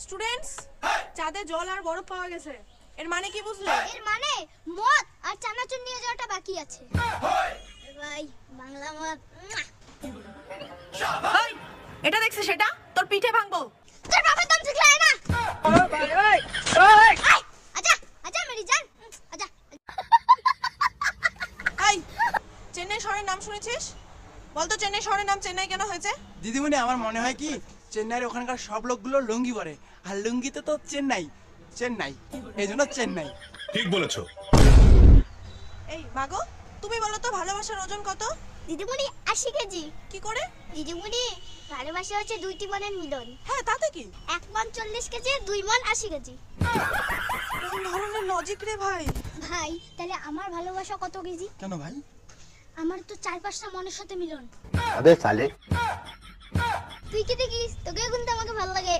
Students, চাঁদে জল আর বরফ পাওয়া গেছে। এর মানে কি বুঝলে? এর মানে মদ আর চানাচুর নিয়ে যাওয়াটা বাকি আছে। ভাই বাংলা মদ। ওই, এটা দেখছিস সেটা? তোর পিঠে ভাঙবো। তোর বাবার দম ঠিক লাগে না। আচ্ছা আচ্ছা মেরি জান আচ্ছা। এই, চেন্নাই শহরের নাম শুনেছিস? বলতো চেন্নাই শহরের নাম চেন্নাই কেন হয়েছে? দিদিমণি, আমার মনে হয় কি চেন্নাইয়ের ওখানকার সব লোকগুলো লুঙ্গি পরে, আর লুঙ্গিতে তো চেন্নাই চেন্নাই, এই জন্য চেন্নাই। ঠিক বলেছো। এই মাগো, তুমি বলো তো ভালোবাসার ওজন কত? দিদিমণি 80 কেজি। কি করে? দিদিমণি ভালোবাসা হচ্ছে দুইটি মনের মিলন। হ্যাঁ, তাতে কি? 1 মন 40 কেজি, 2 মন 80 কেজি। কোন ধরনের লজিক রে ভাই? ভাই তাহলে আমার ভালোবাসা কত কেজি? কেন ভাই? আমার তো 4-5টা মনের সাথে মিলন। अबे साले তুই কি দেখিস? তোকে কিন্তু আমাকে ভালো লাগে।